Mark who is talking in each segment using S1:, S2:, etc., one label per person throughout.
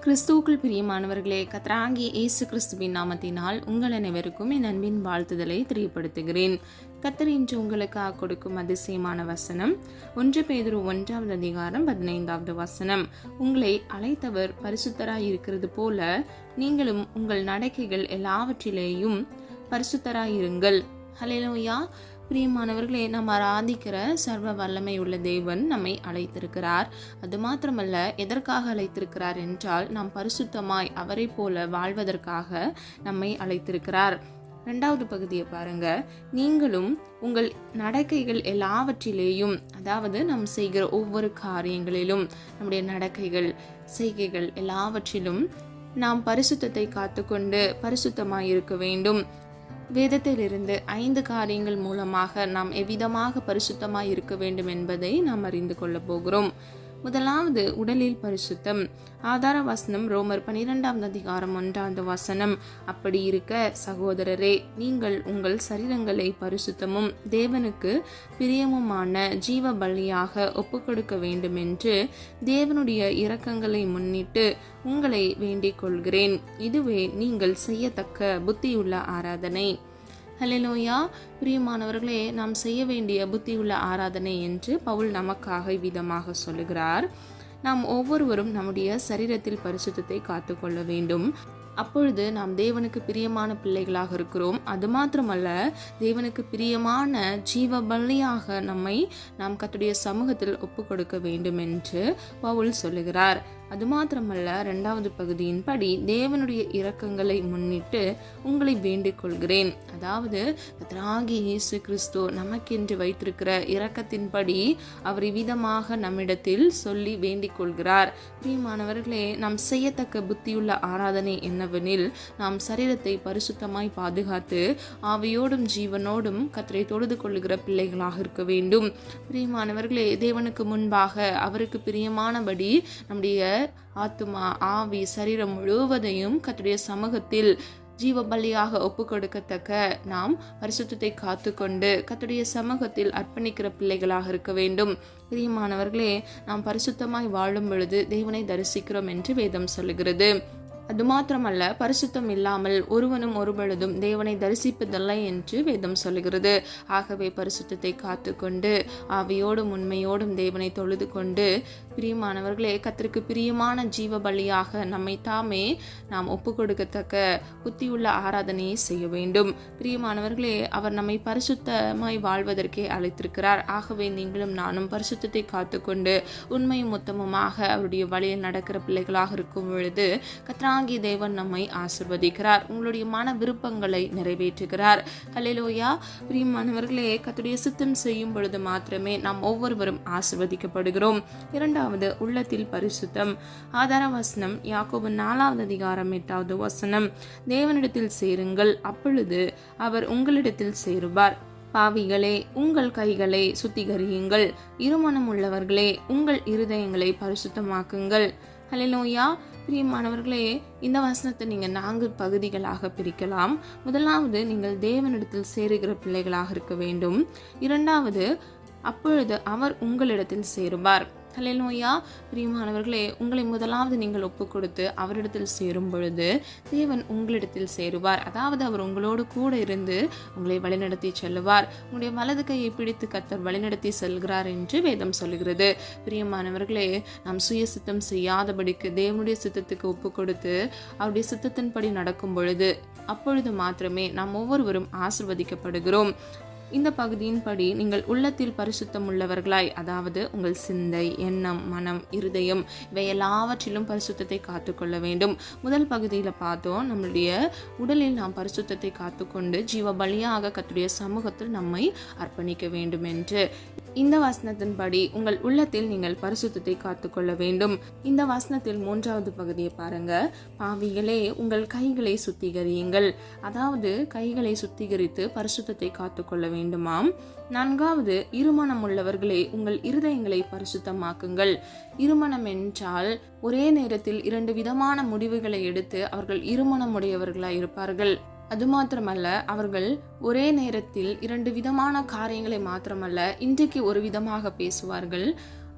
S1: கிறிஸ்துவுக்குள் பிரியமானவர்களே, கர்த்தராகிய இயேசு கிறிஸ்துவின் நாமத்தினால் உங்கள் அனைவருக்கும் என் அன்பின் வாழ்த்துதலை தெரியப்படுத்துகிறேன். கர்த்தர் இன்று உங்களுக்காக கொடுக்கும் அதிசயமான வசனம் 1 பேதுரு 1 அதிகாரம் 15 வசனம். உங்களை அழைத்தவர் பரிசுத்தராய் இருக்கிறது போல நீங்களும் உங்கள் நடக்கைகள் எல்லாவற்றிலேயும் பரிசுத்தராயிருங்கள். ஹல்லேலூயா. பிரியமானவர்களே, நாம் ஆராதிக்கிற சர்வ வல்லமை உள்ள தேவன் நம்மை அழைத்திருக்கிறார். அது மாத்திரமல்ல, எதற்காக அழைத்திருக்கிறார் என்றால் நாம் பரிசுத்தமாய் அவரை போல வாழ்வதற்காக நம்மை அழைத்திருக்கிறார். 2வது பகுதியை பாருங்க. நீங்களும் உங்கள் நடக்கைகள் எல்லாவற்றிலேயும், அதாவது நாம் செய்கிற ஒவ்வொரு காரியங்களிலும், நம்முடைய நடக்கைகள் செய்கைகள் எல்லாவற்றிலும் நாம் பரிசுத்தத்தை காத்துக்கொண்டு பரிசுத்தமாய் இருக்க வேண்டும். வேதத்திலிருந்து 5 காரியங்கள் மூலமாக நாம் எவ்விதமாக பரிசுத்தமாய் இருக்க வேண்டும் என்பதை நாம் அறிந்து கொள்ள போகிறோம். முதலாவது, உடலில் பரிசுத்தம். ஆதார வசனம் ரோமர் 12 அதிகாரம் 1 வசனம். அப்படி இருக்க சகோதரரே, நீங்கள் உங்கள் சரீரங்களை பரிசுத்தமும் தேவனுக்கு பிரியமுமான ஜீவ பலியாக ஒப்புக்கொடுக்க வேண்டும் என்று தேவனுடைய இரக்கங்களை முன்னிட்டு உங்களை வேண்டிக் கொள்கிறேன். இதுவே நீங்கள் செய்யத்தக்க புத்தியுள்ள ஆராதனை. ஹல்லேலூயா. பிரியமானவர்களே, நாம் செய்ய வேண்டிய புத்தியுள்ள ஆராதனை என்று பவுல் நமக்காக இவ்விதமாக சொல்லுகிறார். நாம் ஒவ்வொருவரும் நம்முடைய சரீரத்தில் பரிசுத்தத்தை காத்துக்கொள்ள வேண்டும். அப்பொழுது நாம் தேவனுக்கு பிரியமான பிள்ளைகளாக இருக்கிறோம். அது மாத்திரமல்ல, தேவனுக்கு பிரியமான ஜீவ பலியாக நம்மை நாம் கர்த்தருடைய சமூகத்தில் ஒப்பு கொடுக்க வேண்டும் என்று பவுல் சொல்லுகிறார். அது மாத்திரமல்ல, 2வது பகுதியின்படி தேவனுடைய இரக்கங்களை முன்னிட்டு உங்களை வேண்டிக் கொள்கிறேன். அதாவது கர்த்தராகிய இயேசு கிறிஸ்து நமக்கென்று வைத்திருக்கிற இரக்கத்தின்படி அவர் இவ்விதமாக நம்மிடத்தில் சொல்லி வேண்டிக் கொள்கிறார். பிரியமானவர்களே, நாம் செய்யத்தக்க புத்தியுள்ள ஆராதனை என்னவெனில், நாம் சரீரத்தை பரிசுத்தமாய் பாதுகாத்து ஆவியோடும் ஜீவனோடும் கர்த்தரை தொழுது கொள்ளுகிற பிள்ளைகளாக இருக்க வேண்டும். பிரியமானவர்களே, தேவனுக்கு முன்பாக அவருக்கு பிரியமானபடி நம்முடைய ஆத்துமா, ஆவி, சரீரம் முழுவதையும் கர்த்தருடைய சமூகத்தில் ஜீவ பலியாக ஒப்பு கொடுக்கத்தக்க நாம் பரிசுத்தத்தை காத்துக்கொண்டு கர்த்தருடைய சமூகத்தில் அர்ப்பணிக்கிற பிள்ளைகளாக இருக்க வேண்டும். பிரியமானவர்களே, நாம் பரிசுத்தமாய் வாழும் பொழுது தேவனை தரிசிக்கிறோம் என்று வேதம் சொல்லுகிறது. அது மாத்திரமல்ல, பரிசுத்தம் இல்லாமல் ஒருவனும் ஒருபொழுதும் தேவனை தரிசிப்பதில்லை என்று வேதம் சொல்லுகிறது. ஆகவே பரிசுத்தத்தை காத்துக்கொண்டு ஆவியோடும் உண்மையோடும் தேவனை தொழுது கொண்டு, பிரியமானவர்களே, கர்த்தருக்கு பிரியமான ஜீவ பலியாக நம்மை தாமே நாம் ஒப்பு கொடுக்கத்தக்க புத்தியுள்ள ஆராதனையை செய்ய வேண்டும். பிரியமானவர்களே, அவர் நம்மை பரிசுத்தமாய் வாழ்வதற்கே அழைத்திருக்கிறார். ஆகவே நீங்களும் நானும் பரிசுத்தத்தை காத்துக்கொண்டு உண்மையும் மொத்தமுமாக அவருடைய வழியில் நடக்கிற பிள்ளைகளாக இருக்கும் பொழுது கர்த்தராகிய தேவன் நம்மை ஆசீர்வதிக்கிறார். உங்களுடைய மன விருப்பங்களை நிறைவேற்றுகிறார். ஹல்லேலூயா. பிரியமானவர்களே, கர்த்தருடைய சித்தம் செய்யும் பொழுது மாத்திரமே நாம் ஒவ்வொருவரும் ஆசீர்வதிக்கப்படுகிறோம். 2வது, உள்ளத்தில் பரிசுத்தம். ஆதார வசனம் யாக்கோபு 4 அதிகாரம் 8 வசனம். தேவனிடத்தில் சேருங்கள், அப்பொழுது அவர் உங்களிடத்தில் சேருவார். பாவிகளே, உங்கள் கைகளை சுத்திகரியுங்கள். இருமனம் உள்ளவர்களே, உங்கள் இருதயங்களை பரிசுத்தமாக்குங்கள். ஹல்லேலூயா. பிரியமானவர்களே, இந்த வசனத்தை நீங்கள் 4 பகுதிகளாக பிரிக்கலாம். முதலாவது, நீங்கள் தேவனிடத்தில் சேருகிற பிள்ளைகளாக இருக்க வேண்டும். 2வது, அப்பொழுது அவர் உங்களிடத்தில் சேருவார். ஹல்லேலூயா. பிரியமானவர்களே, உங்களை முதலாவது நீங்கள் ஒப்பு கொடுத்து அவரிடத்தில் சேரும் பொழுது தேவன் உங்களிடத்தில் சேருவார். அதாவது அவர் உங்களோடு கூட இருந்து உங்களை வழிநடத்தி செல்லுவார். உங்களுடைய வலது கையை பிடித்து கர்த்தர் வழிநடத்தி செல்கிறார் என்று வேதம் சொல்லுகிறது. பிரியமானவர்களே, நாம் சுய சித்தம் செய்யாதபடிக்கு தேவனுடைய சித்தத்துக்கு ஒப்பு கொடுத்து அவருடைய சித்தத்தின்படி நடக்கும் பொழுது அப்பொழுது மாத்திரமே நாம் ஒவ்வொருவரும் ஆசீர்வதிக்கப்படுகிறோம். இந்த பகுதியின்படி நீங்கள் உள்ளத்தில் பரிசுத்தம் உள்ளவர்களாய், அதாவது உங்கள் சிந்தை, எண்ணம், மனம், இருதயம் இவை எல்லாவற்றிலும் பரிசுத்தத்தை காத்துக்கொள்ள வேண்டும். முதல் பகுதியில் பார்த்தோம், நம்முடைய உடலில் நாம் பரிசுத்தத்தை காத்துக்கொண்டு ஜீவ பலியாக கர்த்தருடைய சமூகத்தில் நம்மை அர்ப்பணிக்க வேண்டும் என்று. இந்த வசனத்தின்படி உங்கள் உள்ளத்தில் நீங்கள் பரிசுத்தத்தை காத்துக்கொள்ள வேண்டும். இந்த வசனத்தில் 3வது பகுதியை பாருங்க. பாவிகளே, உங்கள் கைகளை சுத்திகரியுங்கள். அதாவது கைகளை சுத்திகரித்து பரிசுத்தத்தை காத்துக்கொள்ள வேண்டுமாம். 4வது, இருமனம் உள்ளவர்களே, உங்கள் இருதயங்களை பரிசுத்தமாக்குங்கள். இருமனம் என்றால் ஒரே நேரத்தில் 2 விதமான முடிவுகளை எடுத்து அவர்கள் இருமனம் உடையவர்களாய் இருப்பார்கள். அது மாத்திரமல்ல, அவர்கள் ஒரே நேரத்தில் 2 விதமான காரியங்களை மாத்திரமல்ல, இன்றைக்கு ஒரு விதமாக பேசுவார்கள்,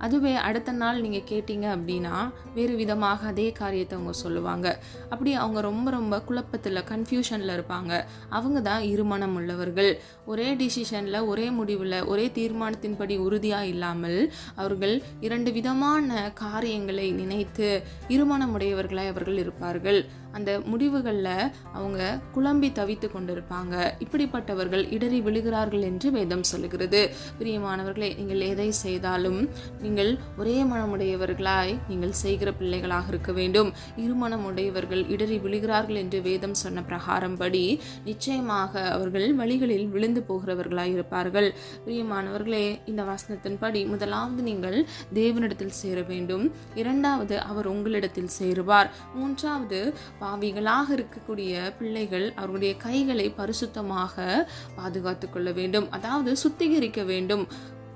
S1: அதுவே அடுத்த நாள் நீங்கள் கேட்டீங்க அப்படின்னா வேறு விதமாக அதே காரியத்தை அவங்க சொல்லுவாங்க. அப்படி அவங்க ரொம்ப ரொம்ப குழப்பத்தில் கன்ஃபியூஷனில் இருப்பாங்க. அவங்க தான் இருமனம் உள்ளவர்கள். ஒரே டிசிஷனில், ஒரே முடிவில், ஒரே தீர்மானத்தின்படி உறுதியாக இல்லாமல் அவர்கள் 2 விதமான காரியங்களை நினைத்து இருமனமுடையவர்களாய் அவர்கள் இருப்பார்கள். அந்த முடிவுகளில் அவங்க குழம்பி தவித்து கொண்டிருப்பாங்க. இப்படிப்பட்டவர்கள் இடறி விழுகிறார்கள் என்று வேதம் சொல்லுகிறது. பிரியமானவர்களே, நீங்கள் எதை செய்தாலும் நீங்கள் ஒரே மனமுடையவர்களாய் நீங்கள் செய்கிற பிள்ளைகளாக இருக்க வேண்டும். இருமனமுடையவர்கள் இடறி விழுகிறார்கள் என்று வேதம் சொன்ன பிரகாரம்படி நிச்சயமாக அவர்கள் வழிகளில் விழுந்து போகிறவர்களாய் இருப்பார்கள். பிரியமானவர்களே, இந்த வசனத்தின்படி முதலாவது நீங்கள் தேவனிடத்தில் சேர வேண்டும். 2வது அவர் உங்களிடத்தில் சேருவார். 3வது பாவிகளாக இருக்கக்கூடிய பிள்ளைகள் அவருடைய கைகளை பரிசுத்தமாக பாதுகாத்து கொள்ள வேண்டும். அதாவது சுத்திகரிக்க வேண்டும்.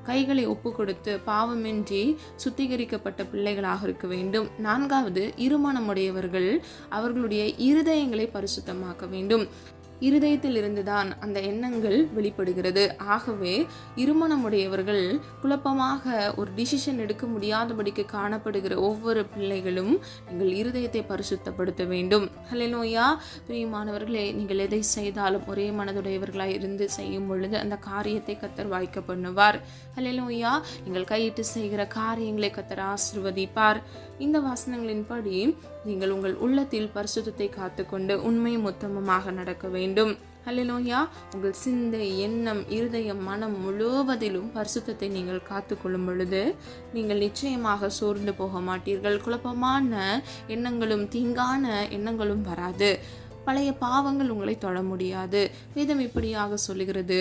S1: கைகளை ஒப்பு கொடுத்து பாவமின்றி சுத்திகரிக்கப்பட்ட பிள்ளைகளாக இருக்க வேண்டும். 4வது இருமனமுடையவர்கள் அவர்களுடைய இருதயங்களை பரிசுத்தமாக்க வேண்டும். இருதயத்தில் இருந்துதான் அந்த எண்ணங்கள் வெளிப்படுகிறது. ஆகவே இருமனமுடையவர்கள் குழப்பமாக ஒரு டிசிஷன் எடுக்க முடியாதபடிக்கு காணப்படுகிற ஒவ்வொரு பிள்ளைகளும் நீங்கள் இருதயத்தை பரிசுத்தப்படுத்த வேண்டும். ஹல்லேலூயா. பிரியமானவர்களே, நீங்கள் எதை செய்தாலும் ஒரே மனதுடையவர்களாய் இருந்து செய்யும் பொழுது அந்த காரியத்தை கர்த்தர் வாய்க்க பண்ணுவார். ஹல்லேலூயா. நீங்கள் கையிட்டு செய்கிற காரியங்களை கர்த்தர் ஆசீர்வதிப்பார். இந்த வசனங்களின்படி நீங்கள் உங்கள் உள்ளத்தில் பரிசுத்தத்தை காத்துக்கொண்டு உண்மையும் உத்தமமாக நடக்க வேண்டும். ஹல்லேலூயா. உங்கள் சிந்தை, எண்ணம், இருதயம், மனம் முழுவதிலும் பரிசுத்தத்தை நீங்கள் காத்துக்கொள்ளும் பொழுது நீங்கள் நிச்சயமாக சோர்ந்து போக மாட்டீர்கள். குழப்பமான எண்ணங்களும் தீங்கான எண்ணங்களும் வராது. பழைய பாவங்கள் உங்களை தொட முடியாது. வேதம் இப்படியாக சொல்லுகிறது,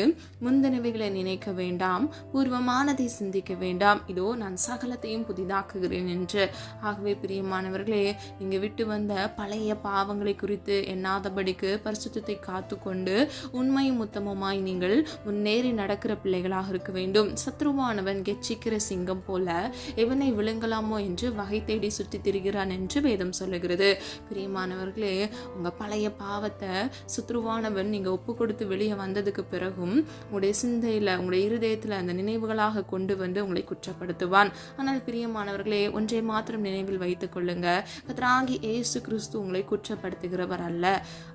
S1: முந்தினவைகளை நினைக்க வேண்டாம், பூர்வமானதை சிந்திக்க வேண்டாம், இதோ நான் சகலத்தையும் புதிதாக்குகிறேன் என்று. ஆகவே பிரியமானவர்களே, நீங்க விட்டு வந்த பழைய பாவங்களை குறித்து எண்ணாதபடிக்கு பரிசுத்தத்தை காத்துக்கொண்டு உண்மையும் உத்தமமாய் நீங்கள் முன்னேறி நடக்கிற பிள்ளைகளாக இருக்க வேண்டும். சத்ருவானவன் கெச்சிக்கிற சிங்கம் போல எவனை விழுங்கலாமோ என்று வகை தேடி சுற்றி திரிகிறான் என்று வேதம் சொல்லுகிறது. பிரியமானவர்களே, உங்க பழைய பாவத்தை சுத்ருவானவன் நீங்க ஒப்பு கொடுத்து வெளியே வந்ததுக்கு பிறகும் உங்களுடைய சிந்தையில, உங்களுடைய இருதயத்துல அந்த நினைவுகளாக கொண்டு வந்து உங்களை குற்றப்படுத்துவான். ஆனால் பிரியமானவர்களே, ஒன்றை மாத்திரம் நினைவில் வைத்துக் கொள்ளுங்க, கர்த்தராகிய இயேசு கிறிஸ்து உங்களை குற்றப்படுத்துகிறவர் அல்ல.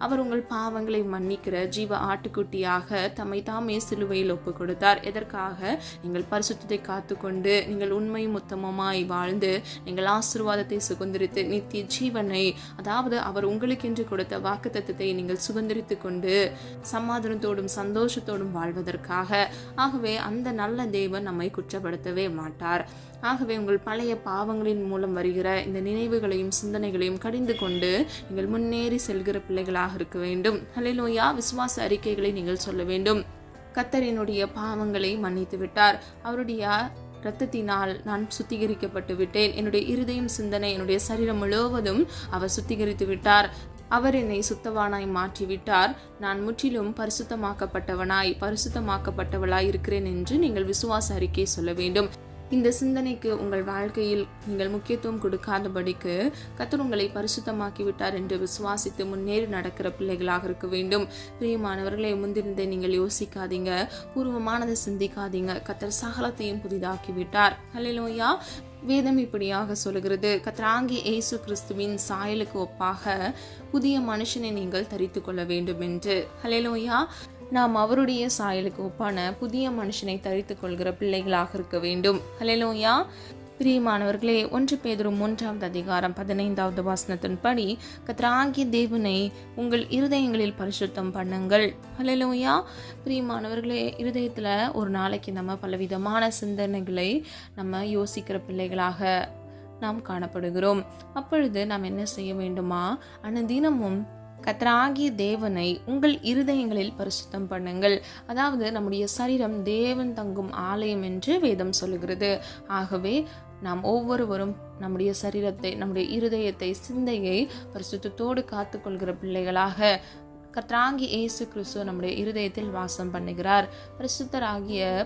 S1: அவர் உங்கள் பாவங்களை மன்னிக்கிற ஜீவ ஆட்டுக்குட்டியாக தம்மை தாமே சிலுவையில் ஒப்பு கொடுத்தார். எதற்காக? நீங்கள் பரிசுத்தத்தை காத்துக்கொண்டு நீங்கள் உண்மையும் உத்தமமாய் வாழ்ந்து நீங்கள் ஆசீர்வாதத்தை சுதந்திரித்து நித்திய ஜீவனை, அதாவது அவர் உங்களுக்கென்று கொடுத்த வாக்குத்தத்தத்தை நீங்கள் சுதந்திரித்து கொண்டு சமாதானத்தோடும் சந்தோஷத்தோடும் வாழ்வதற்காக. ஆகவே அந்த நல்ல தேவன் நம்மை குற்றப்படுத்தவே மாட்டார். ஆகவே உங்கள் பழைய பாவங்களின் மூலம் வருகிற இந்த நினைவுகளையும் சிந்தனைகளையும் கடிந்து கொண்டு நீங்கள் முன்னேறி செல்கிற பிள்ளைகளாக இருக்க வேண்டும். ஹல்லேலூயா. விசுவாச அறிக்கைகளை நீங்கள் சொல்ல வேண்டும். கர்த்தர் என்னுடைய பாவங்களை மன்னித்து விட்டார், அவருடைய இரத்தத்தினால் நான் சுத்திகரிக்கப்பட்டு விட்டேன், என்னுடைய இருதயம், சிந்தனை, என்னுடைய சரீரம் முழுவதும் அவர் சுத்திகரித்து விட்டார், அவர் என்னை சுத்தவானாய் மாற்றிவிட்டார், நான் முற்றிலும் பரிசுத்தமாக்கப்பட்டவளாய் இருக்கிறேன் என்று நீங்கள் விசுவாச அறிக்கை சொல்ல வேண்டும். இந்த சிந்தனைக்கு உங்கள் வாழ்க்கையில் நீங்கள் முக்கியத்துவம் கொடுக்காதபடிக்கு கர்த்தர் உங்களை பரிசுத்தமாக்கி விட்டார் என்று விசுவாசித்து முன்னேறி நடக்கிற பிள்ளைகளாக இருக்க வேண்டும். பிரியமானவர்களை, முந்திருந்தே நீங்கள் யோசிக்காதீங்க, பூர்வமானதை சிந்திக்காதீங்க. கர்த்தர் சகலத்தையும் புதிதாக்கி விட்டார். ஹல்லேலூயா. வேதம் இப்படியாக சொல்லுகிறது, கர்த்தராகிய இயேசு கிறிஸ்துவின் சாயலுக்கு ஒப்பாக புதிய மனுஷனை நீங்கள் தரித்து கொள்ள வேண்டும் என்று. ஹல்லேலூயா. நாம் அவருடைய சாயலுக்கு ஒப்பான புதிய மனுஷனை தரித்துக் கொள்கிற பிள்ளைகளாக இருக்க வேண்டும். ஹல்லேலூயா. பிரியமானவர்களே, 1 பேதுரு 3வது அதிகாரம் 15வது வசனத்தின்படி கர்த்தராகிய தேவனை உங்கள் இருதயங்களில் பரிசுத்தம் பண்ணுங்கள். ஹல்லேலூயா. பிரியமானவர்களே, இருதயத்தில் ஒரு நாளைக்கு நம்ம பலவிதமான சிந்தனைகளை நம்ம யோசிக்கிற பிள்ளைகளாக நாம் காணப்படுகிறோம். அப்பொழுது நாம் என்ன செய்ய வேண்டுமா? அனுதினமும் கர்த்தராகிய தேவனை உங்கள் இருதயங்களில் பரிசுத்தம் பண்ணுங்கள். அதாவது நம்முடைய சரீரம் தேவன் தங்கும் ஆலயம் என்று வேதம் சொல்லுகிறது. ஆகவே நாம் ஒவ்வொருவரும் நம்முடைய சரீரத்தை, நம்முடைய இருதயத்தை, சிந்தையை பரிசுத்தத்தோடு காத்துக்கொள்கிற பிள்ளைகளாக கர்த்தராகிய இயேசு கிறிஸ்து நம்முடைய இருதயத்தில் வாசம் பண்ணுகிறார்.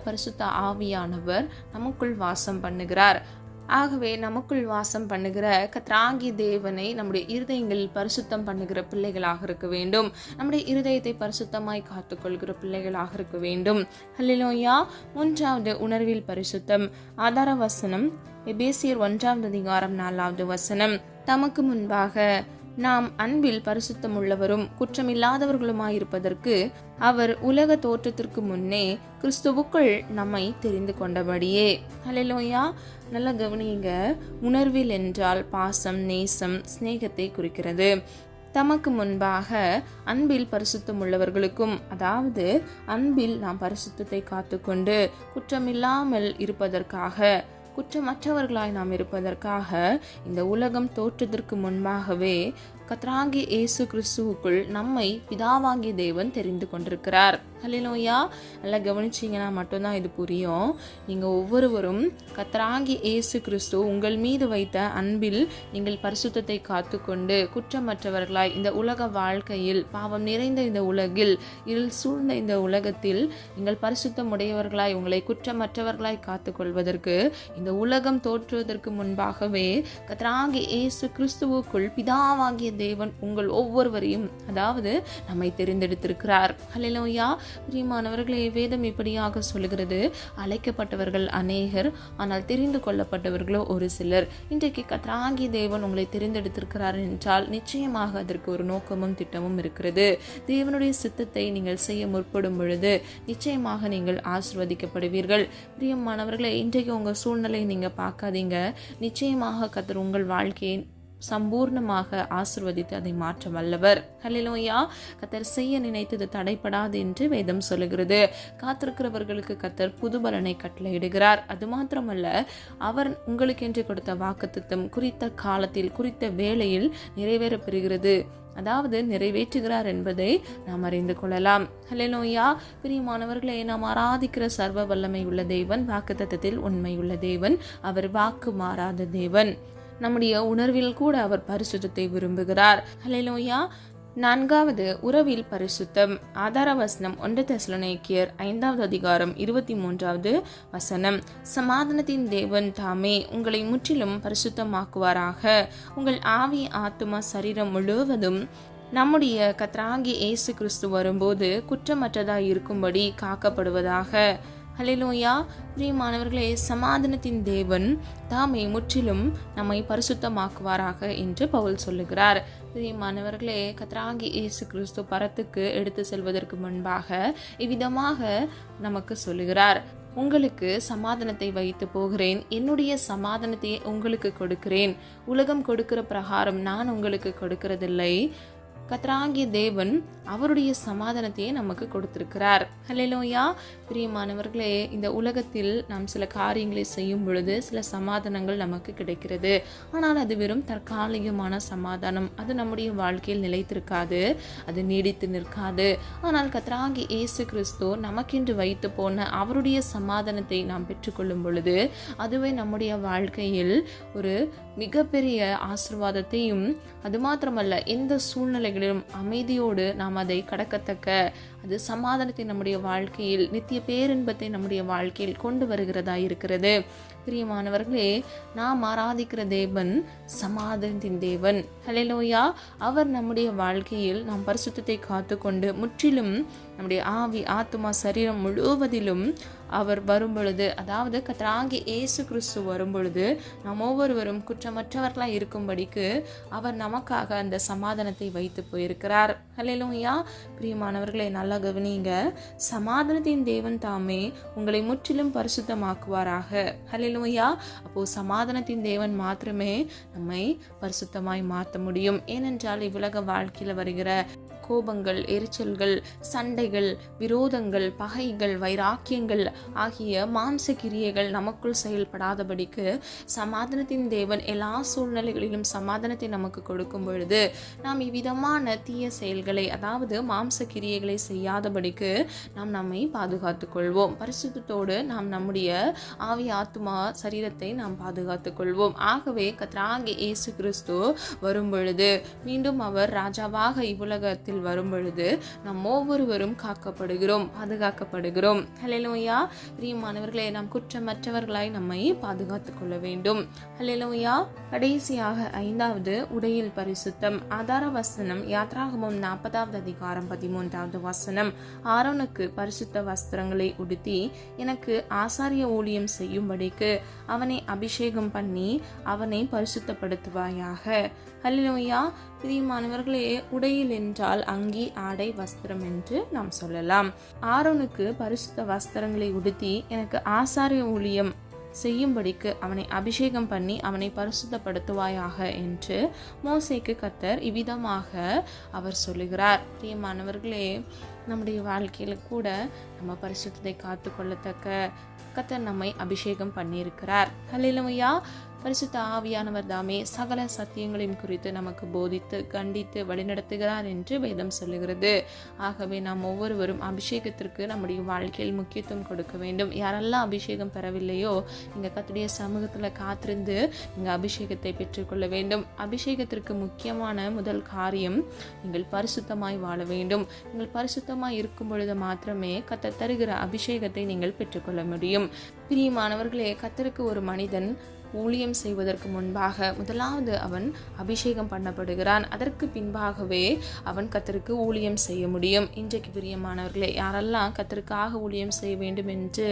S1: பரிசுத்த ஆவியானவர் நமக்குள் வாசம் பண்ணுகிறார். ஆகவே நமக்குள் வாசம் பண்ணுகிற கர்த்தராகிய தேவனை நம்முடைய இருதயங்களில் பரிசுத்தம் பண்ணுகிற பிள்ளைகளாக இருக்க வேண்டும். நம்முடைய இருதயத்தை பரிசுத்தமாய் காத்துக்கொள்கிற பிள்ளைகளாக இருக்க வேண்டும். ஹல்லேலூயா. 3வது உணர்வில் பரிசுத்தம். ஆதார வசனம் எபேசியர் 1:4 வசனம். தமக்கு முன்பாக நாம் அன்பில் பரிசுத்தம் உள்ளவரும் குற்றமில்லாதவர்களுமாயிருப்பதற்கு அவர் உலக தோற்றத்திற்கு முன்னே கிறிஸ்துவுக்குள் நம்மை தெரிந்து கொண்டபடியே. ஹல்லேலூயா. நல்ல கவனிங்க. உணர்வில் என்றால் பாசம், நேசம், சிநேகத்தை குறிக்கிறது. தமக்கு முன்பாக அன்பில் பரிசுத்தம் உள்ளவர்களுக்கும், அதாவது அன்பில் நாம் பரிசுத்தத்தை காத்துக்கொண்டு குற்றமில்லாமல் இருப்பதற்காக, குற்றமற்றவர்களாய் நாம் இருப்பதற்காக இந்த உலகம் தோற்றத்திற்கு முன்பாகவே கர்த்தராகிய இயேசு கிறிஸ்துவுக்குள் நம்மை பிதாவாகிய தேவன் தெரிந்து கொண்டிருக்கிறார். ஹல்லேலூயா. நல்லா கவனிச்சிங்கன்னா மட்டும்தான் இது புரியும். நீங்கள் ஒவ்வொருவரும் கர்த்தராகிய இயேசு கிறிஸ்து உங்கள் மீது வைத்த அன்பில் நீங்கள் பரிசுத்தத்தை காத்துக்கொண்டு குற்றமற்றவர்களாய் இந்த உலக வாழ்க்கையில், பாவம் நிறைந்த இந்த உலகில், இருள் சூழ்ந்த இந்த உலகத்தில் நீங்கள் பரிசுத்தம் உடையவர்களாய், உங்களை குற்றமற்றவர்களாய் காத்துக்கொள்வதற்கு இந்த உலகம் தோற்றுவதற்கு முன்பாகவே கர்த்தராகிய இயேசு கிறிஸ்துவுக்குள் பிதாவாகிய தேவன் உங்கள் ஒவ்வொருவரையும், அதாவது நம்மை தெரிந்தெடுத்திருக்கிறார். ஹல்லேலூயா. பிரியமானவர்களே, வேதம் இப்படியாக சொல்லுகிறது, அழைக்கப்பட்டவர்கள் அநேகர், ஆனால் தெரிந்து கொள்ளப்பட்டவர்களோ ஒரு சிலர். இன்றைக்கு கர்த்தராகிய தேவன் உங்களை தெரிந்தெடுத்திருக்கிறார் என்றால் நிச்சயமாக அதற்கு ஒரு நோக்கமும் திட்டமும் இருக்கிறது. தேவனுடைய சித்தத்தை நீங்கள் செய்ய முற்படும் பொழுது நிச்சயமாக நீங்கள் ஆசீர்வதிக்கப்படுவீர்கள். பிரியமானவர்களே, இன்றைக்கு உங்கள் சூழ்நிலை நீங்க பார்க்காதீங்க. நிச்சயமாக கர்த்தர் உங்கள் வாழ்க்கையை சம்பூர்ணமாக ஆசீர்வதித்து அதை மாற்ற வல்லவர். ஹல்லேலூயா. கர்த்தர் செய்ய நினைத்தது தடைப்படாது என்று வேதம் சொல்லுகிறது. காத்திருக்கிறவர்களுக்கு கர்த்தர் புது பலனை கட்டளையிடுகிறார். அது மாத்திரமல்ல, அவர் உங்களுக்கென்று கொடுத்த வாக்குத்தத்தம் குறித்த காலத்தில், குறித்த வேளையில் நிறைவேறப் பெறுகிறது. அதாவது நிறைவேற்றுகிறார் என்பதை நாம் அறிந்து கொள்ளலாம். ஹல்லேலூயா. பிரியமானவர்களே, நாம் ஆராதிக்கிற சர்வ வல்லமை உள்ள தேவன், வாக்குத்தத்தத்தில் உண்மை உள்ள தேவன், அவர் வாக்கு மாறாத தேவன். நம்முடைய உணர்வில் கூட அவர் பரிசுத்தத்தை விரும்புகிறார். ஹல்லேலூயா. 4வது உறவில் பரிசுத்தம். ஆதார வசனம் 1 தெசலோனிக்கேயர் 5:23 வசனம். சமாதானத்தின் தேவன் தாமே உங்களை முற்றிலும் பரிசுத்தமாக்குவாராக. உங்கள் ஆவி, ஆத்துமா, சரீரம் முழுவதும் நம்முடைய கர்த்தராகிய இயேசு கிறிஸ்து வரும்போது குற்றமற்றதாய் இருக்கும்படி காக்கப்படுவதாக. ஹல்லேலூயா. பிரியமானவர்களே, சமாதானத்தின் தேவன் தாமே முற்றிலும் நம்மை பரிசுத்தமாக்குவாராக என்று பவுல் சொல்லுகிறார். பிரியமானவர்களே, கர்த்தராகிய இயேசு கிறிஸ்து பரத்துக்கு எடுத்து செல்வதற்கு முன்பாக இவ்விதமாக நமக்கு சொல்லுகிறார், உங்களுக்கு சமாதானத்தை வைத்து போகிறேன், என்னுடைய சமாதானத்தை உங்களுக்கு கொடுக்கிறேன், உலகம் கொடுக்கிற பிரகாரம் நான் உங்களுக்கு கொடுக்கிறதில்லை. கர்த்தராகிய தேவன் அவருடைய சமாதானத்தையே நமக்கு கொடுத்திருக்கிறார். ஹல்லேலூயா. பிரியமானவர்களே, இந்த உலகத்தில் நாம் சில காரியங்களை செய்யும் பொழுது சில சமாதானங்கள் நமக்கு கிடைக்கிறது. ஆனால் அது வெறும் தற்காலிகமான சமாதானம். அது நம்முடைய வாழ்க்கையில் நிலைத்திருக்காது, அது நீடித்து நிற்காது. ஆனால் கர்த்தராகிய இயேசு கிறிஸ்து நமக்கென்று வைத்து போன அவருடைய சமாதானத்தை நாம் பெற்றுக்கொள்ளும் பொழுது அதுவே நம்முடைய வாழ்க்கையில் ஒரு மிகப்பெரிய ஆசீர்வாதத்தையும், அது மாத்திரமல்ல எந்த சூழ்நிலைகளிலும் அமைதியோடு நாம் அதை கடக்கத்தக்க அது சமாதானத்தை நம்முடைய வாழ்க்கையில், நித்திய பேரின்பத்தை நம்முடைய வாழ்க்கையில் கொண்டு வருகிறதா இருக்கிறது. பிரியமானவர்களே, நாம் ஆராதிக்கிற தேவன் சமாதானத்தின் தேவன். ஹல்லேலூயா. அவர் நம்முடைய வாழ்க்கையில் நாம் பரிசுத்தத்தை காத்துக்கொண்டு முற்றிலும் நம்முடைய ஆவி, ஆத்துமா, சரீரம் முழுவதிலும் அவர் வரும்பொழுது, அதாவது கர்த்தராகிய இயேசு கிறிஸ்து வரும்பொழுது நாம் ஒவ்வொருவரும் குற்றமற்றவர்களாக இருக்கும்படிக்கு அவர் நமக்காக அந்த சமாதானத்தை வைத்து போயிருக்கிறார். ஹல்லேலூயா. பிரியமானவர்களை நல்லா கவனிங்க. சமாதானத்தின் தேவன் தாமே உங்களை முற்றிலும் பரிசுத்தமாக்குவாராக. ஹல்லேலூயா. அப்போ சமாதானத்தின் தேவன் மாத்திரமே நம்மை பரிசுத்தமாய் மாற்ற முடியும். ஏனென்றால் இவ்வுலக வாழ்க்கையில் வருகிற கோபங்கள், எரிச்சல்கள், சண்டைகள், விரோதங்கள், பகைகள், வைராக்கியங்கள் ஆகிய மாம்ச கிரியைகள் நமக்குள் செயல்படாதபடிக்கு சமாதானத்தின் தேவன் எல்லா சூழ்நிலைகளிலும் சமாதானத்தை நமக்கு கொடுக்கும் பொழுது நாம் இவ்விதமான தீய செயல்களை, அதாவது மாம்ச கிரியைகளை செய்யாதபடிக்கு நாம் நம்மை பாதுகாத்துக் கொள்வோம். பரிசுத்தத்தோடு நாம் நம்முடைய ஆவி, ஆத்துமா, சரீரத்தை நாம் பாதுகாத்துக் கொள்வோம். ஆகவே கர்த்தராகிய இயேசு கிறிஸ்து வரும் பொழுது மீண்டும் அவர் ராஜாவாக இவ்வுலகத்தில் பரிசுத்தத்துக்குள் வரும் பொழுது நாம் ஒவ்வொருவரும் காக்கப்படுகிறோம், பாதுகாக்கப்படுகிறோம். ஹல்லேலூயா. பிரியமானவர்களே, நாம் குற்றமற்றவர்களாய் நம்மை பாதுகாத்துக் கொள்ள வேண்டும். ஹல்லேலூயா. கடைசியாக 5வது உடையில் பரிசுத்தம். ஆதார வசனம் யாத்ராகமம் 40வது அதிகாரம் 13வது வசனம். ஆரோனுக்கு பரிசுத்த வஸ்திரங்களை உடுத்தி எனக்கு ஆசாரிய ஊழியம் செய்யும்படிக்கு அவனை அபிஷேகம் பண்ணி அவனை பரிசுத்தப்படுத்துவாயாக. ஹல்லேலூயா. பிரியமானவர்களே, உடையில் என்றால் அங்கி, ஆடை, வஸ்திரம் என்று நாம் சொல்லலாம். ஆரோனுக்கு பரிசுத்த வஸ்திரங்களை உடுத்தி எனக்கு ஆசாரிய ஊழியம் செய்யும்படிக்கு அவனை அபிஷேகம் பண்ணி அவனை பரிசுத்தப்படுத்துவாயாக என்று மோசேக்கு கர்த்தர் இவ்விதமாக அவர் சொல்லுகிறார். பிரியமானவர்களே, நம்முடைய வாழ்க்கையில கூட நம்ம பரிசுத்தத்தை காத்து கொள்ளத்தக்க கர்த்தர் நம்மை அபிஷேகம் பண்ணியிருக்கிறார். ஹல்லேலூயா. பரிசுத்த ஆவியானவர் தாமே சகல சத்தியங்களையும் குறித்து நமக்கு போதித்து கண்டித்து வழிநடத்துகிறார் என்று வேதம் சொல்லுகிறது. ஆகவே நாம் ஒவ்வொருவரும் அபிஷேகத்திற்கு நம்முடைய வாழ்க்கையில் முக்கியத்துவம் கொடுக்க வேண்டும். யாரெல்லாம் அபிஷேகம் பெறவில்லையோ நீங்கள் கர்த்தருடைய சமூகத்தில் காத்திருந்து நீங்கள் அபிஷேகத்தை பெற்றுக்கொள்ள வேண்டும். அபிஷேகத்திற்கு முக்கியமான முதல் காரியம், நீங்கள் பரிசுத்தமாய் வாழ வேண்டும். நீங்கள் பரிசுத்தமாய் இருக்கும் பொழுது மாத்திரமே கர்த்தர் தருகிற அபிஷேகத்தை நீங்கள் பெற்றுக்கொள்ள முடியும். பிரியமானவர்களே, கர்த்தருக்கு ஒரு மனிதன் ஊழியம் செய்வதற்கு முன்பாக முதலாவது அவன் அபிஷேகம் பண்ணப்படுகிறான். அதற்கு பின்பாகவே அவன் கர்த்தருக்கு ஊழியம் செய்ய முடியும். இன்றைக்கு பிரியமானவர்களே, யாரெல்லாம் கர்த்தருக்காக ஊழியம் செய்ய வேண்டும் என்று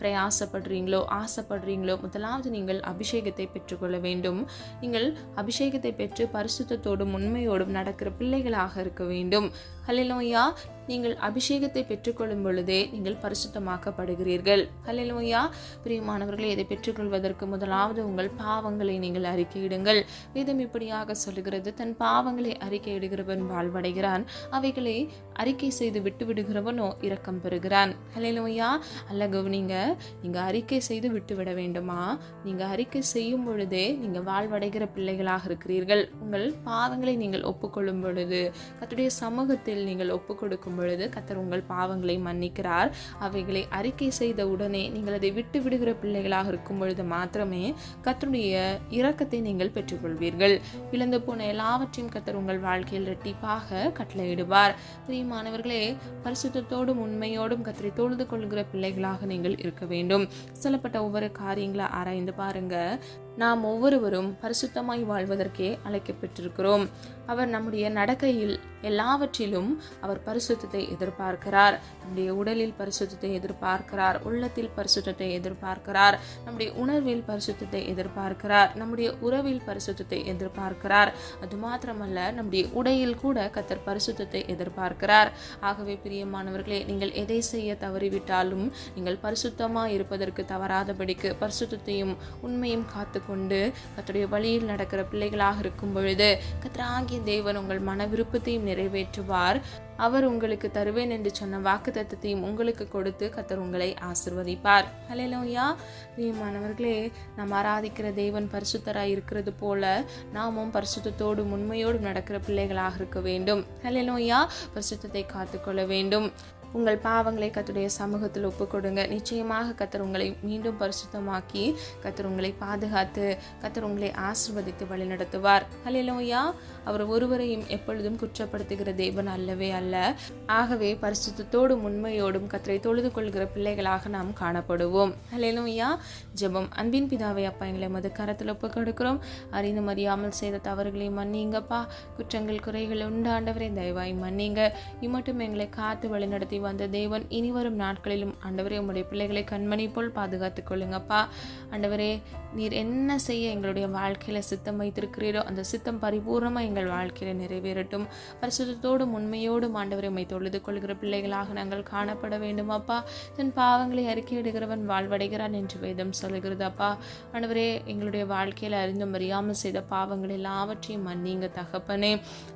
S1: பிரயாசப்படுறீங்களோ, ஆசைப்படுறீங்களோ, முதலாவது நீங்கள் அபிஷேகத்தை பெற்றுக்கொள்ள வேண்டும். நீங்கள் அபிஷேகத்தை பெற்று பரிசுத்தத்தோடும் உண்மையோடும் நடக்கிற பிள்ளைகளாக இருக்க வேண்டும். ஹல்லேலூயா. நீங்கள் அபிஷேகத்தை பெற்றுக்கொள்ளும் பொழுதே நீங்கள் பரிசுத்தமாக்கப்படுகிறீர்கள். ஹல்லேலூயா. பிரியமானவர்களே, இதை பெற்றுக்கொள்வதற்கு முதலாவது உங்கள் பாவங்களை நீங்கள் அறிக்கையிடுங்கள். வேதம் இப்படியாக சொல்லுகிறது, தன் பாவங்களை அறிக்கையிடுகிறவன் வாழ்வடைகிறான், அவைகளை அறிக்கை செய்து விட்டு விடுகிறவனோ இரக்கம் பெறுகிறான். ஹல்லேலூயா. அல்ல கவனிங்க, நீங்க அறிக்கை செய்து விட்டு விட வேண்டுமா? நீங்க அறிக்கை செய்யும் பொழுதே நீங்க வாழ்வடைகிற பிள்ளைகளாக இருக்கிறீர்கள். உங்கள் பாவங்களை நீங்கள் ஒப்புக்கொள்ளும் பொழுது, கர்த்தருடைய சமூகத்தில் நீங்கள் ஒப்புக் கொடுக்கும் பொழுது கர்த்தர் உங்கள் பாவங்களை மன்னிக்கிறார். அவைகளை அறிக்கை செய்த உடனே நீங்கள் அதை விட்டு விடுகிற பிள்ளைகளாக இருக்கும் பொழுது மாத்திரமே கர்த்தருடைய இரக்கத்தை நீங்கள் பெற்றுக்கொள்வீர்கள். இழந்து போன எல்லாவற்றையும் கர்த்தர் உங்கள் வாழ்க்கையில் இரட்டிப்பாக கட்டளையிடுவார். பிரியமானவர்களே, பரிசுத்தத்தோடும் உண்மையோடும் கர்த்தரை தொழுது கொள்கிற பிள்ளைகளாக நீங்கள் இருக்க வேண்டும். சொல்லப்பட்ட ஒவ்வொரு காரியங்களை ஆராய்ந்து பாருங்க. நாம் ஒவ்வொருவரும் பரிசுத்தமாய் வாழ்வதற்கே அழைக்கப்பட்டிருக்கிறோம். அவர் நம்முடைய நடக்கையில் எல்லாவற்றிலும் அவர் பரிசுத்தத்தை எதிர்பார்க்கிறார். நம்முடைய உடலில் பரிசுத்தத்தை எதிர்பார்க்கிறார், உள்ளத்தில் பரிசுத்தத்தை எதிர்பார்க்கிறார், நம்முடைய உணர்வில் பரிசுத்தத்தை எதிர்பார்க்கிறார், நம்முடைய உறவில் பரிசுத்தத்தை எதிர்பார்க்கிறார். அது மாத்திரமல்ல, நம்முடைய உடையில் கூட கர்த்தர் பரிசுத்தத்தை எதிர்பார்க்கிறார். ஆகவே பிரியமானவர்களே, நீங்கள் எதை செய்ய தவறிவிட்டாலும் நீங்கள் பரிசுத்தமாக இருப்பதற்கு தவறாதபடிக்கு பரிசுத்தத்தையும் உண்மையும் காத்து கொண்டு கர்த்தருடைய வழியில் நடக்கிற பிள்ளைகளாக இருக்கும் பொழுது கர்த்தராகிய தேவன் உங்கள் மன விருப்பத்தையும் நிறைவேற்றுவார். அவர் உங்களுக்கு தருவேன் என்று சொன்ன வாக்குத்தத்தத்தையும் உங்களுக்கு கொடுத்து கர்த்தர் உங்களை ஆசீர்வதிப்பார். ஹல்லேலூயா. பிரியமானவர்களே, நாம் ஆராதிக்கிற தேவன் பரிசுத்தராய் இருக்கிறது போல நாமும் பரிசுத்தத்தோடும் உண்மையோடும் நடக்கிற பிள்ளைகளாக இருக்க வேண்டும். ஹல்லேலூயா. பரிசுத்தத்தை காத்துக்கொள்ள வேண்டும். உங்கள் பாவங்களை கர்த்தருடைய சமூகத்தில் ஒப்புக்கொடுங்க. நிச்சயமாக கர்த்தர் உங்களை மீண்டும் பரிசுத்தமாக்கி கர்த்தர் உங்களை பாதுகாத்து கர்த்தர் உங்களை ஆசீர்வதித்து வழிநடத்துவார். ஹல்லேலூயா. அவர் ஒருவரையும் எப்பொழுதும் குற்றப்படுத்துகிற தேவன் அல்லவே அல்ல. ஆகவே பரிசுத்தத்தோடும் உண்மையோடும் கர்த்தரை தொழுது கொள்கிற பிள்ளைகளாக நாம் காணப்படுவோம். ஹல்லேலூயா. ஜெபம். அன்பின் பிதாவே, அப்பா, எங்களை மது கரத்தில் ஒப்புக்கொடுக்கிறோம். அறிந்தும் அறியாமல் செய்த தவறுகளை மன்னிங்கப்பா. குற்றங்கள் குறைகள் உண்டாண்டவரை தயவாய் மன்னிங்க. இம்மட்டும் எங்களை காத்து வழிநடத்தி வந்த தேவன் இனி வரும் நாட்களிலும் ஆண்டவரே உம்முடைய பிள்ளைகளை கண்மணி போல் பாதுகாத்துக் கொள்ளுங்கப்பா. ஆண்டவரே, நீர் என்ன செய்ய எங்களுடைய வாழ்க்கையில சித்தம் வைத்திருக்கிறீரோ அந்த சித்தம் பரிபூர்ணமா எங்கள் வாழ்க்கையில நிறைவேறட்டும். பரிசுத்தத்தோடும் உண்மையோடும் ஆண்டவரை உம்மை தொழுது கொள்கிற பிள்ளைகளாக நாங்கள் காணப்பட வேண்டும் அப்பா. தன் பாவங்களை அறிக்கையிடுகிறவன் வாழ்வடைகிறான் என்று வேதம் சொல்லுகிறது அப்பா. ஆண்டவரே, எங்களுடைய வாழ்க்கையில அறிந்தும் அறியாமல் செய்த பாவங்கள் எல்லாவற்றையும் மன்னிங்க தகப்பனே.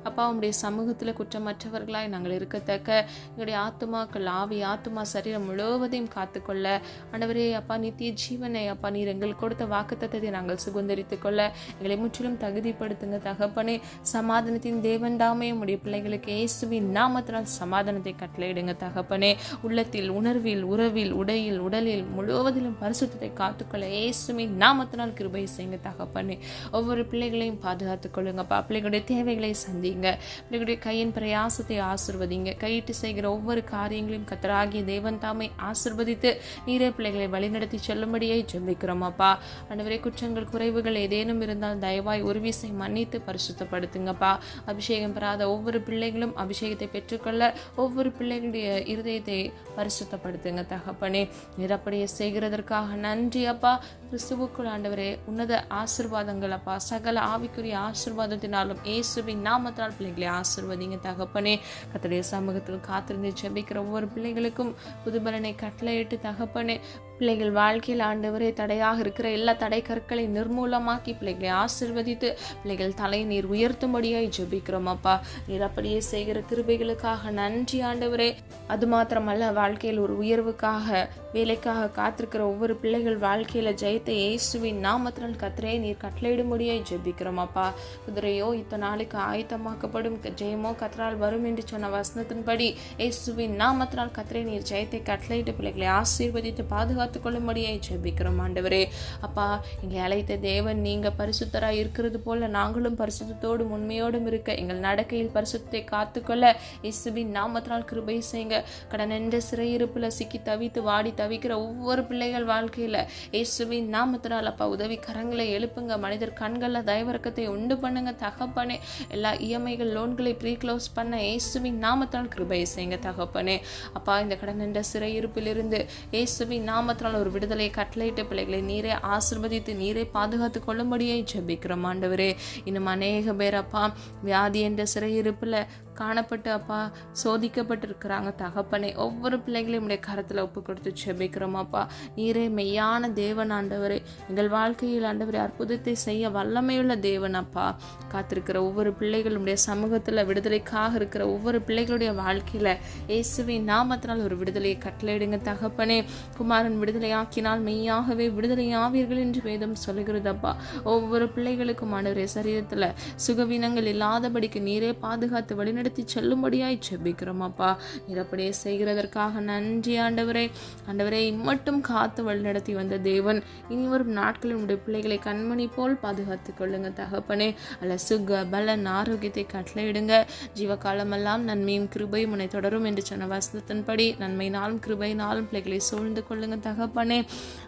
S1: அப்பா, உம்முடைய சமூகத்துல குற்றமற்றவர்களாய் நாங்கள் இருக்கத்தக்க எங்களுடைய ஆத்துமாக்கள் ஆவி ஆத்துமா சரீரம் முழுவதையும் காத்துக்கொள்ள ஆண்டவரே அப்பா, நித்திய ஜீவனை அப்பா நீர் எங்களுக்கு கொடுத்த வாக்குத்தத்தத்தை நாங்கள் சுதந்தரித்துக் கொள்ள எங்களை முற்றிலும் தகுதிப்படுத்துங்க தகப்பனே. சமாதானத்தின் தேவன் தாமே உம்முடைய பிள்ளைகளுக்கு இயேசுவின் நாமத்தினால் சமாதானத்தை கட்டளையிடுங்க தகப்பனே. உள்ளத்தில், உணர்வில், உறவில், உடையில், உடலில் முழுவதிலும் பரிசுத்தத்தை காத்துக்கொள்ள இயேசுவின் நாமத்தினால் கிருபை செய்யுங்க தகப்பனே. ஒவ்வொரு பிள்ளைகளையும் பாதுகாத்துக் கொள்ளுங்கப்பா. பிள்ளைகளுடைய தேவைகளை சந்திங்க. பிள்ளைகளுடைய கையின் பிரயாசத்தை ஆசீர்வதிங்க. கையிட்டு செய்கிற ஒவ்வொரு காரியங்களையும் கர்த்தராகிய தேவன் தாமே ஆசீர்வதித்து நீரே பிள்ளைகளை வழிநடத்தி செல்லும்படியாய் ஜெபிக்கிறோம் அப்பா. ஆண்டவரே, குற்றங்கள் குறைவுகள் ஏதேனும் இருந்தால் தயவாய் ஒரு விசை மன்னித்து பரிசுத்தப்படுத்துங்கப்பா. அபிஷேகம் பெறாத ஒவ்வொரு பிள்ளைகளும் அபிஷேகத்தை பெற்றுக்கொள்ள ஒவ்வொரு பிள்ளைகளுடைய இருதயத்தை பரிசுத்தப்படுத்துங்க தகப்பனே. நிரப்படியே செய்கிறதற்காக நன்றி அப்பா. கிறிஸ்துவுக்குள் ஆண்டவரே உன்னத ஆசீர்வாதங்கள் அப்பா. சகல ஆவிக்குரிய ஆசீர்வாதத்தினாலும் இயேசுவின் நாமத்தினால் பிள்ளைகளை ஆசீர்வதிங்க தகப்பனே. கர்த்தருடைய சமூகத்தில் காத்திருந்து ஜெபிக்கிற ஒவ்வொரு பிள்ளைகளுக்கும் புதுபலனை கட்டளையிட்டு தகப்பனே, பிள்ளைகள் வாழ்க்கையில் ஆண்டவரே தடையாக இருக்கிற எல்லா தடை கற்களை நிர்மூலமாக்கி பிள்ளைகளை ஆசீர்வதித்து பிள்ளைகள் தலை நீர் உயர்த்தும்படியாய் ஜெபிக்கிறோம் அப்பா. நீர் அப்படியே செய்கிற கிருபைகளுக்காக நன்றி ஆண்டவரே. அது மாத்திரமல்ல, வாழ்க்கையில் ஒரு உயர்வுக்காக வேலைக்காக காத்திருக்கிற ஒவ்வொரு பிள்ளைகள் வாழ்க்கையில ஜெயத்தை இயேசுவின் நாமத்தினால் கர்த்தரே நீர் கட்டளையிடும்படியாய் ஜெபிக்கிறோம் அப்பா. குதிரையோ இத்தனை நாளுக்கு ஆயத்தமாக்கப்படும், ஜெயமோ கர்த்தரால் வரும் என்று சொன்ன வசனத்தின்படி இயேசுவின் நாமத்தினால் கர்த்தரே நீர் ஜெயத்தை கட்டளையிட்டு பிள்ளைகளை ஆசீர்வதித்து பாதுகாத்துக் கொள்ளும்படியாய் ஜெபிக்கிறோம் ஆண்டவரே. அப்பா, எங்களை அழைத்த தேவன் நீங்க பரிசுத்தராய் இருக்கிறது போல நாங்களும் பரிசுத்தத்தோடும் உண்மையோடும் இருக்க எங்கள் நடக்கையில் பரிசுத்தத்தை காத்துக்கொள்ள இயேசுவின் நாமத்தினால் கிருபை செய்யுங்க. கடன் என்ற சிறையிருப்புல சிக்கி தவித்து வாடி தவிக்கிற ஒவ்வொரு பிள்ளைகள் வாழ்க்கையில இயேசுவின் நாமத்தினால் அப்பா உதவி கரங்களை எழுப்புங்க. மனிதர் கண்கள்ல தயவரக்கத்தை உண்டு பண்ணுங்க தகப்பனே. எல்லா இஎம்ஐகள் லோன்களை ப்ரீ க்ளோஸ் பண்ண இயேசுவின் நாமத்தினால் கிருபை செய்யுங்க தகப்பனே. அப்பா, இந்த கடன் என்ற சிறையிருப்பிலிருந்து இயேசுவின் நாமத்தினால் ஒரு விடுதலையை கட்டளையிட்டு பிள்ளைகளை நீரே ஆசீர்வதித்து நீரே பாதுகாத்து கொள்ளும்படியை ஜெபிக்கிறோம் ஆண்டவரே. இன்னும் அநேக பேர் அப்பா வியாதி என்ற சிறையிருப்புல காணப்பட்டு அப்பா சோதிக்கப்பட்டிருக்கிறாங்க தகப்பனே. ஒவ்வொரு பிள்ளைகளையும் உடைய கரத்தில் ஒப்பு கொடுத்து ஜெபிக்கிறோம் அப்பா. நீரே மெய்யான தேவன் ஆண்டவரே. எங்கள் வாழ்க்கையில் ஆண்டவரே அற்புதத்தை செய்ய வல்லமையுள்ள தேவன் அப்பா. காத்திருக்கிற ஒவ்வொரு பிள்ளைகளுடைய சமூகத்தில் விடுதலைக்காக இருக்கிற ஒவ்வொரு பிள்ளைகளுடைய வாழ்க்கையில இயேசுவின் நாமத்தினால் ஒரு விடுதலையை கட்டளையிடுங்க தகப்பனே. குமாரன் விடுதலையாக்கினால் மெய்யாகவே விடுதலையாவீர்கள் என்று வேதம் சொல்லுகிறதப்பா. ஒவ்வொரு பிள்ளைகளுக்கும் ஆண்டவரே சரீரத்துல சுகவீனங்கள் இல்லாதபடிக்கு நீரே பாதுகாத்து வழிநடத்தி செல்லும்படியாய் ஜெபிக்கிறோம் அப்பா. நீர் அப்படியே செய்கிறதற்காக நன்றி ஆண்டவரே. ஆண்டவரே, இம்மட்டும் காத்து வழிநடத்தி வந்த தேவன் இனி வரும் நாட்களில் உடைய பிள்ளைகளை கண்மணி போல் பாதுகாத்துக் கொள்ளுங்க தகப்பனே. அல்ல சுக பலன் ஆரோக்கியத்தை கட்டளையிடுங்க. ஜீவகாலமெல்லாம் நன்மையும் கிருபையும் உன்னை தொடரும் என்று சொன்ன வசனத்தின்படி நன்மையினாலும் கிருபையினாலும் பிள்ளைகளை சூழ்ந்து கொள்ளுங்க தகப்பனே.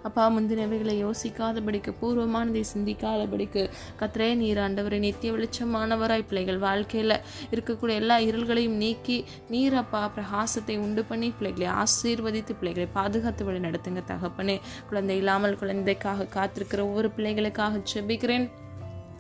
S1: அப்பா, முந்தினவைகளை யோசிக்காதபடிக்கு பூர்வமானதை சிந்திக்காதபடிக்கு கர்த்தரே நீர் ஆண்டவரை நித்திய வெளிச்சமானவராய் பிள்ளைகள் வாழ்க்கையில இருக்கக்கூடிய எல்லா இருள்களையும் நீக்கி நீர் அப்பா பிரகாசத்தை உண்டு பண்ணி பிள்ளைகளை ஆசீர்வதித்து பிள்ளைகளை பாதுகாத்து வழி நடத்துங்க தகப்பனே. குழந்தை இல்லாமல் குழந்தைக்காக காத்திருக்கிற ஒவ்வொரு பிள்ளைகளுக்காக ஜெபிக்கிறேன்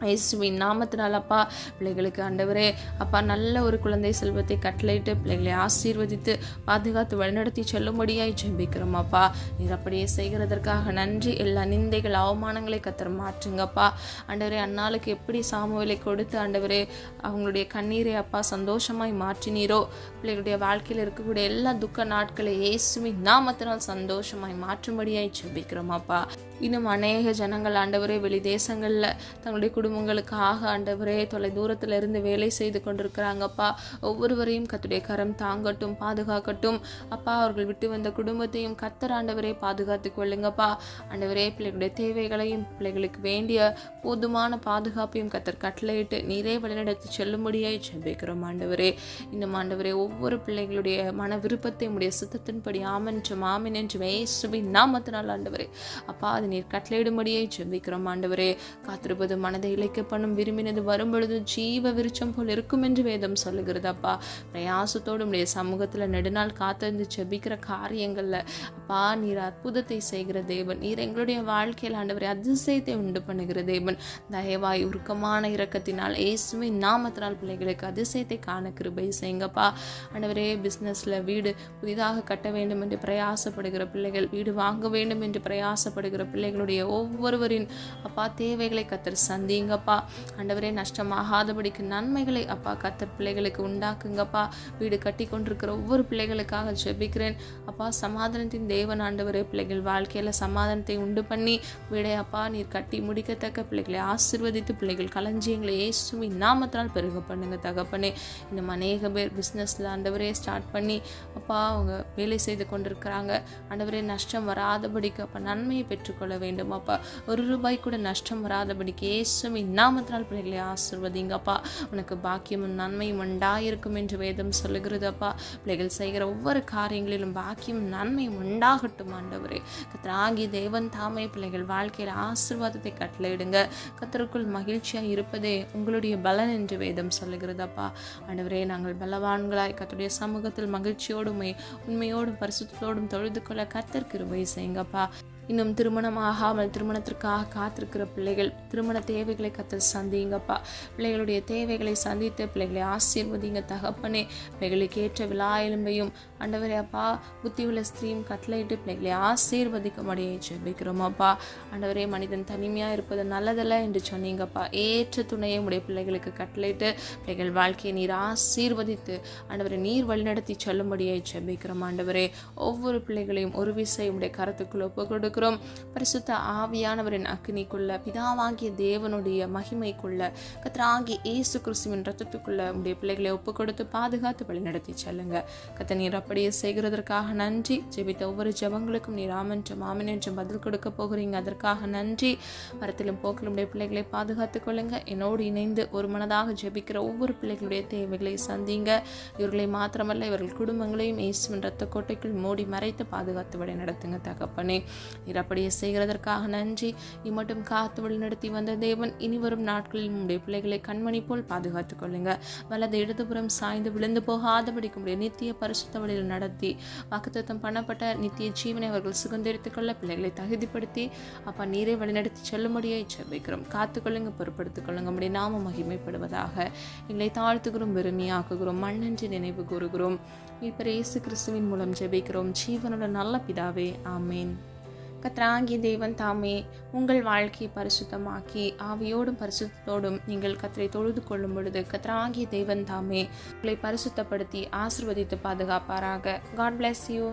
S1: இயேசுவின் நாமத்தினால் அப்பா. பிள்ளைகளுக்கு ஆண்டவரே அப்பா நல்ல ஒரு குழந்தை செல்வத்தை கட்டளையிட்டு பிள்ளைகளை ஆசீர்வதித்து பாதுகாத்து வழிநடத்தி செல்லும்படியாய் ஜெபிக்கிறோம் அப்பா. நீர் அப்படியே செய்கிறதற்காக நன்றி. எல்லா நிந்தைகள் அவமானங்களை கர்த்தர் மாற்றுங்கப்பா. ஆண்டவரே, அன்னாளுக்கு எப்படி சாமுவேலை கொடுத்து ஆண்டவரே அவங்களுடைய கண்ணீரை அப்பா சந்தோஷமாய் மாற்றினீரோ, பிள்ளைகளுடைய வாழ்க்கையில் இருக்கக்கூடிய எல்லா துக்க நாட்களை இயேசுவின் நாமத்தினால் சந்தோஷமாய் மாற்றும்படியாய் ஜெபிக்கிறோம் அப்பா. இன்னும் அநேக ஜனங்கள் ஆண்டவரே வெளி தேசங்கள்ல தங்களுடைய குடும்பங்களுக்காக ஆண்டவரே தொலை தூரத்துல இருந்து வேலை செய்து கொண்டிருக்கிறாங்கப்பா. ஒவ்வொருவரையும் கர்த்தருடைய கரம் தாங்கட்டும், பாதுகாக்கட்டும் அப்பா. அவர்கள் விட்டு வந்த குடும்பத்தையும் கர்த்தர் ஆண்டவரே பாதுகாத்து கொள்ளுங்கப்பா. ஆண்டவரே, பிள்ளைகளுடைய தேவைகளையும் பிள்ளைகளுக்கு வேண்டிய போதுமான பாதுகாப்பையும் கர்த்தர் கட்டளையிட்டு நீரே வழிநடத்தி செல்லும்படியாய் ஜெபிக்கிறோம் ஆண்டவரே. இன்னும் ஆண்டவரே ஒவ்வொரு பிள்ளைகளுடைய மன விருப்பத்தை உடைய சித்தத்தின்படி ஆமென்றும் ஆமென் என்றும் இயேசுவின் நாமத்தினால் ஆண்டவரே அப்பா நீர் கட்டளையிடும்படியை ஜெபிக்கிறோம் ஆண்டவரே. காத்திருப்பது மனதை இழைக்கப்படும், விரும்பினது வரும்பொழுது ஜீவ விருட்சம் போல் இருக்கும் என்று வேதம் சொல்லுகிறது அப்பா. பிரயாசத்தோடு உடைய சமூகத்துல நெடுநாள் காத்திருந்து ஜெபிக்கிற காரியங்கள்ல அப்பா நீர் அற்புதத்தை செய்கிற தேவன். நீர் எங்களுடைய வாழ்க்கையில் ஆண்டவரே அதிசயத்தை உண்டு பண்ணுகிற தேவன். தயவாய் உருக்கமான இரக்கத்தினால் இயேசுவின் நாமத்தினால் பிள்ளைகளுக்கு அதிசயத்தை காண கிருபை செய்யுங்கப்பா. ஆண்டவரே, பிசினஸ்ல வீடு புதிதாக கட்ட வேண்டும் என்று பிரயாசப்படுகிற பிள்ளைகள், வீடு வாங்க வேண்டும் என்று பிரயாசப்படுகிற பிள்ளைகளுடைய ஒவ்வொருவரின் அப்பா தேவைகளை கர்த்தர் சந்திங்க செய்யுங்கப்பா. ஆண்டவரே, நஷ்டமாகாதபடிக்கு நன்மைகளை அப்பா கர்த்தர் பிள்ளைகளுக்கு உண்டாக்குங்கப்பா. வீடு கட்டி கொண்டிருக்கிற ஒவ்வொரு பிள்ளைகளுக்காக ஜெபிக்கிறேன் அப்பா. சமாதானத்தின் தேவன் ஆண்டவரே, பிள்ளைகள் வாழ்க்கையில் சமாதானத்தை உண்டு பண்ணி வீடை அப்பா நீர் கட்டி முடிக்கத்தக்க பிள்ளைகளை ஆசீர்வதித்து பிள்ளைகள் களஞ்சியங்களை இயேசுவின் நாமத்தினால் பெருக பண்ணுங்க தகப்பனே. இன்னும் அநேக பேர் பிஸ்னஸில் ஆண்டவரே ஸ்டார்ட் பண்ணி அப்பா அவங்க வேலை செய்து கொண்டிருக்கிறாங்க. ஆண்டவரே, நஷ்டம் வராதபடிக்கு அப்பா நன்மையை பெற்றுக்கொள்ள வேண்டும் அப்பா. ₹1 கூட நஷ்டம் வராதபடிக்கு இயேசுவின் நாமத்தினால் பிள்ளைகளை ஆசீர்வதிங்கப்பா. உனக்கு பாக்கியமும் நன்மையும் உண்டாயிருக்கும் என்று வேதம் சொல்லுகிறது அப்பா. பிள்ளைகள் செய்கிற ஒவ்வொரு காரியங்களிலும் பாக்கியம் நன்மையும் உண்டாகட்டும் ஆண்டவரே. கர்த்தராகிய தேவன் தாமே பிள்ளைகள் வாழ்க்கையில் ஆசீர்வாதத்தை கட்டளையிடுங்க. கர்த்தருக்குள் மகிழ்ச்சியாக இருப்பதே உங்களுடைய பலன் என்று வேதம் சொல்லுகிறதப்பா. ஆண்டவரே, நாங்கள் பலவான்களாய் கர்த்தருடைய சமூகத்தில் மகிழ்ச்சியோடும் உண்மையோடும் பரிசுத்தத்தோடும் தொழுது கொள்ள கர்த்தர் கிருபை செய்யுங்கப்பா. இன்னும் திருமணம் ஆகாமல் திருமணத்திற்காக காத்திருக்கிற பிள்ளைகள் திருமண தேவைகளை கர்த்தர் சந்திங்கப்பா. பிள்ளைகளுடைய தேவைகளை சந்தித்து பிள்ளைகளை ஆசீர்வதிங்க தகப்பனே. பிள்ளைகளுக்கு ஏற்ற விழா எலும்பையும் ஆண்டவரே அப்பா புத்தியுள்ள ஸ்திரீயும் கட்டளையிட்டு பிள்ளைகளை ஆசீர்வதிக்கும்படியே ஜெபிக்கிறோம் அப்பா. ஆண்டவரே, மனிதன் தனிமையாக இருப்பது நல்லதல்ல என்று சொன்னீங்கப்பா. ஏற்ற துணையை உடைய பிள்ளைகளுக்கு கட்டளையிட்டு பிள்ளைகள் வாழ்க்கையை நீர் ஆசீர்வதித்து ஆண்டவரை நீர் வழிநடத்தி சொல்லும்படியே ஜெபிக்கிறோம் ஆண்டவரே. ஒவ்வொரு பிள்ளைகளையும் ஒரு விசை உடைய கருத்துக்குள் ஒப்பு கொடுக்கிறோம். பரிசுத்த ஆவியானவரின் அக்கினிக்குள்ள பிதாவாகிய தேவனுடைய மகிமைக்குள்ள கர்த்தராகிய இயேசு கிறிஸ்துவின் ரத்தத்துக்குள்ள உடைய பிள்ளைகளை ஒப்பு கொடுத்து பாதுகாத்து வழிநடத்தி செல்லுங்க. கர்த்தர் நீர் அப்படியே செய்கிறதற்காக நன்றி. ஜெபித்த ஒவ்வொரு ஜெபங்களுக்கும் நீர் ஆமென்றும் ஆமென் என்றும் பதில் கொடுக்க போகிறீங்க. அதற்காக நன்றி. மரத்திலும் போக்கிலும் உடைய பிள்ளைகளை பாதுகாத்துக் கொள்ளுங்க. என்னோடு இணைந்து ஒரு மனதாக ஜெபிக்கிற ஒவ்வொரு பிள்ளைகளுடைய தேவைகளை சந்திங்க. இவர்களை மாத்திரமல்ல இவர்கள் குடும்பங்களையும் இயேசுவின் ரத்த கோட்டைக்குள் மூடி மறைத்து பாதுகாத்து வழி நடத்துங்க தகப்பனே. நீர் அப்படியே செய்கிறதற்காக நன்றி. இம்மட்டும் காத்து வழி நடத்தி வந்த தேவன் இனி வரும் நாட்களில் உடைய பிள்ளைகளை கண்மணி போல் பாதுகாத்துக் கொள்ளுங்க. வலது இடதுபுறம் சாய்ந்து விழுந்து போகாதபடிக்கும் நித்திய பரிசுத்த வழியில் நடத்தி வாக்குத்தத்தம் பண்ணப்பட்ட நித்திய ஜீவனை அவர்கள் சுதந்திரித்துக் கொள்ள பிள்ளைகளை தகுதிப்படுத்தி அப்பா நீரை வழிநடத்தி செல்லும்படியே ஜெபிக்கிறோம். காத்துக்கொள்ளுங்க, பொறுப்படுத்திக் கொள்ளுங்க. நம்முடைய நாம மகிமைப்படுவதாக. எங்களை தாழ்த்துகிறோம், வெறுமையாக்குகிறோம், மண்ணென்று நினைவு கூறுகிறோம். இப்ப இயேசு கிறிஸ்துவின் மூலம் ஜெபிக்கிறோம் ஜீவனுள்ள நல்ல பிதாவே, ஆமேன். கர்த்தராகிய தேவன் தாமே உங்கள் வாழ்க்கையை பரிசுத்தமாக்கி ஆவியோடும் பரிசுத்தோடும் நீங்கள் கர்த்தரை தொழுது கொள்ளும் பொழுது கர்த்தராகிய தேவன் தாமே உங்களை பரிசுத்தப்படுத்தி ஆசீர்வதித்து பாதுகாப்பாராக. God bless you.